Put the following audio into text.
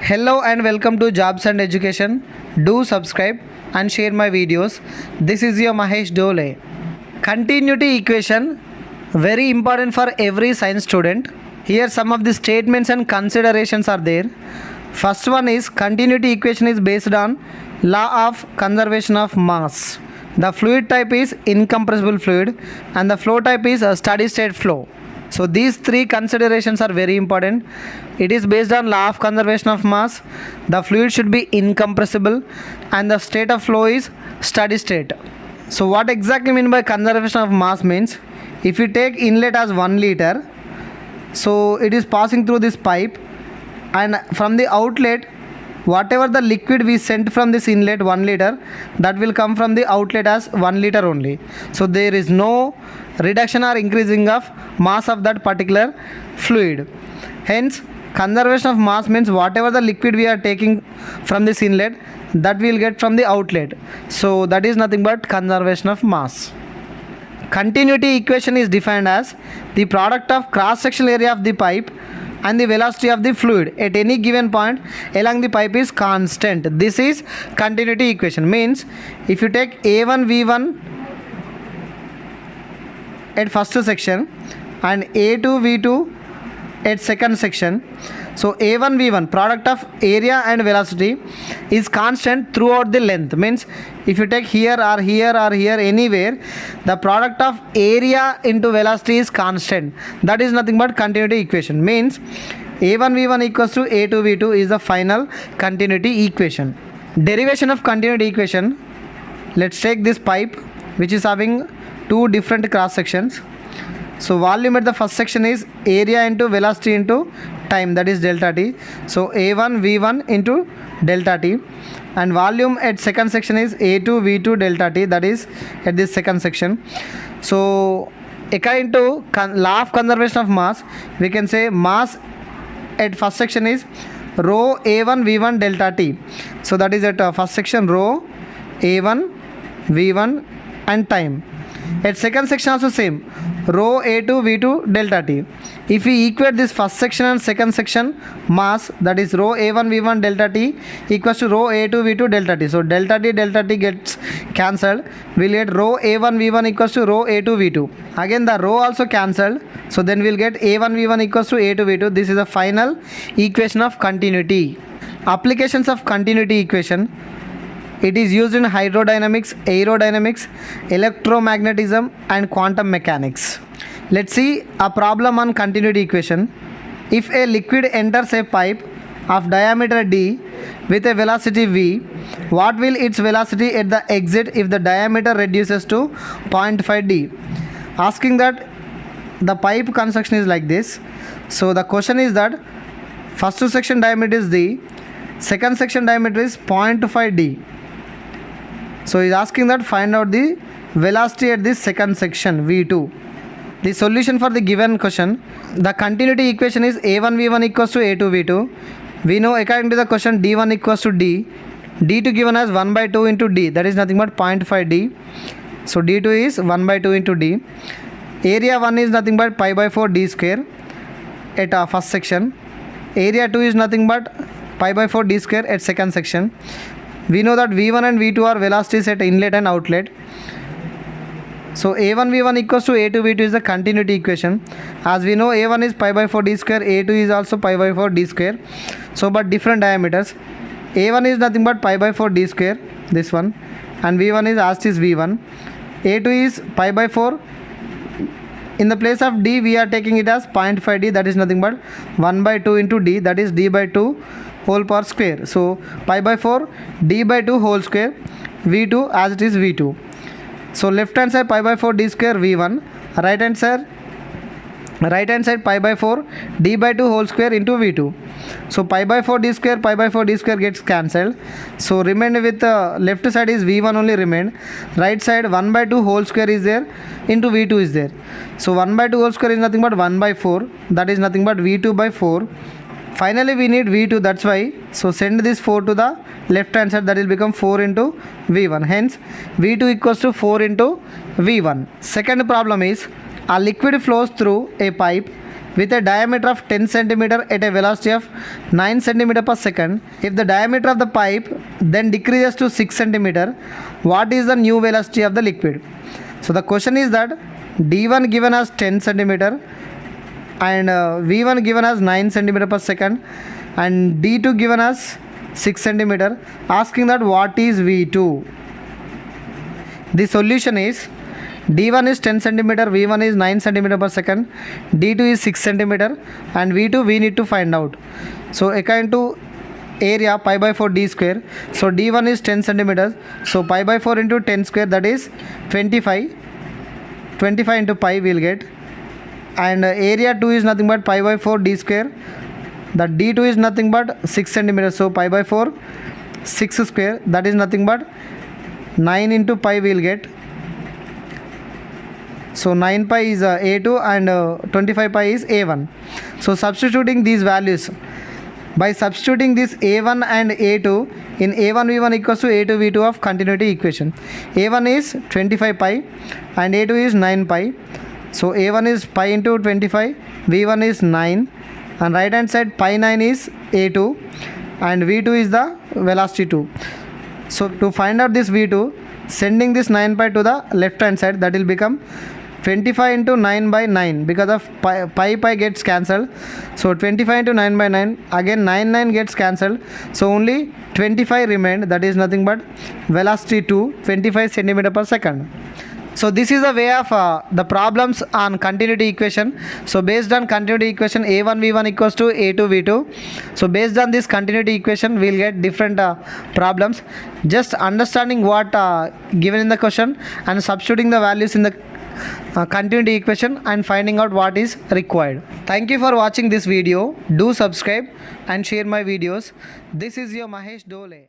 Hello and welcome to Jobs and Education. Do subscribe and share my videos. This is your Mahesh Dole. Continuity equation, very important for every science student. Here some of the statements and considerations are there. First one is continuity equation is based on law of conservation of mass. The fluid type is incompressible fluid and the flow type is a steady state flow. So these three considerations are very important. It is based on law of conservation of mass. The fluid should be incompressible and the state of flow is steady state. So what exactly mean by conservation of mass means, if you take inlet as 1 liter, so it is passing through this pipe, and from the outlet whatever the liquid we sent from this inlet 1 liter, that will come from the outlet as 1 liter only. So there is no reduction or increasing of mass of that particular fluid. Hence conservation of mass means whatever the liquid we are taking from this inlet, that we will get from the outlet. So that is nothing but conservation of mass. Continuity equation is defined as the product of cross sectional area of the pipe and the velocity of the fluid at any given point along the pipe is constant. This is continuity equation. Means if you take A1 V1 at first section and A2 V2 at second section, so A1 V1 product of area and velocity is constant throughout the length. Means if you take here or here or here anywhere, the product of area into velocity is constant. That is nothing but continuity equation. Means A1 V1 equals to A2 V2 is the final continuity equation. Derivation of continuity equation. Let's take this pipe which is having two different cross sections. So volume at the first section is area into velocity into time, that is delta t. So A1 V1 into delta t, and volume at second section is A2 V2 delta t, that is at this second section. So according to law of conservation of mass, we can say mass at first section is rho A1 V1 delta t. So that is at first section rho A1 V1 and time. At second section also same, rho A2 V2 delta t. If we equate this first section and second section mass, that is rho A1 V1 delta t equals to rho A2 V2 delta t. So delta t gets cancelled. We'll get rho A1 V1 equals to rho A2 V2. Again the rho also cancelled. So then we'll get A1 V1 equals to A2 V2. This is the final equation of continuity. Applications of continuity equation. It is used in hydrodynamics, aerodynamics, electromagnetism and quantum mechanics. Let's see a problem on continuity equation. If a liquid enters a pipe of diameter d with a velocity v, what will its velocity at the exit if the diameter reduces to 0.5 d? Asking that the pipe construction is like this. So the question is that first section diameter is d, second section diameter is 0.5 d. So he is asking that find out the velocity at this second section V2. The solution for the given question, the continuity equation is A1 V1 equals to A2 V2. We know according to the question D1 equals to D. D2 given as 1 by 2 into D, that is nothing but 0.5 D. So D2 is 1 by 2 into D. Area 1 is nothing but pi by 4 D square at first section. Area 2 is nothing but pi by 4 D square at second section. We know that V1 and V2 are velocities at inlet and outlet. So A1 V1 equals to A2 V2 is the continuity equation. As we know A1 is pi by 4 D square, A2 is also pi by 4 D square. So but different diameters. A1 is nothing but pi by 4 D square, this one, and V1 is as is V1. A2 is pi by 4. In the place of D we are taking it as 0.5 D, that is nothing but 1 by 2 into D, that is D by 2 whole power square. So pi by 4 d by 2 whole square, V2 as it is V2. So left hand side pi by 4 d square V1, right hand side pi by 4 d by 2 whole square into V2. So pi by 4 d square gets cancelled. So remained with left side is V1 only remained. Right side 1 by 2 whole square is there into V2 is there. So 1 by 2 whole square is nothing but 1 by 4, that is nothing but V2 by 4. Finally we need V2, that's why, so send this 4 to the left hand side, that will become 4 into V1. Hence V2 equals to 4 into V1. Second problem is a liquid flows through a pipe with a diameter of 10 centimeter at a velocity of 9 centimeter per second. If the diameter of the pipe then decreases to 6 centimeter, what is the new velocity of the liquid? So the question is that D1 given as 10 centimeter and V1 given as 9 centimeter per second and D2 given as 6 centimeter, asking that what is V2. The solution is D1 is 10 centimeter, V1 is 9 centimeter per second, D2 is 6 centimeter and V2 we need to find out. So according to area pi by 4 d square, so D1 is 10 centimeters, so pi by 4 into 10 square, that is 25 into pi we will get, and area 2 is nothing but pi by 4 d square, the D2 is nothing but 6 centimeters, so pi by 4 6 square, that is nothing but 9 into pi we will get. So 9 pi is A2 and 25 pi is A1. So substituting these values, by substituting this A1 and A2 in A1 V1 equals to A2 V2 of continuity equation. A1 is 25 pi and A2 is 9 pi. So A1 is pi into 25, V1 is 9, and right hand side pi 9 is A2 and V2 is the velocity 2. So to find out this V2, sending this 9 pi to the left hand side, that will become 25 into 9 by 9, because of pi gets cancelled. So 25 into 9 by 9, again 9 gets cancelled. So only 25 remained, that is nothing but velocity 2, 25 centimeter per second. So this is the way of the problems on continuity equation. So based on continuity equation, A1 V1 equals to A2 V2. So based on this continuity equation, we will get different problems. Just understanding what given in the question and substituting the values in the continuity equation and finding out what is required. Thank you for watching this video. Do subscribe and share my videos. This is your Mahesh Dole.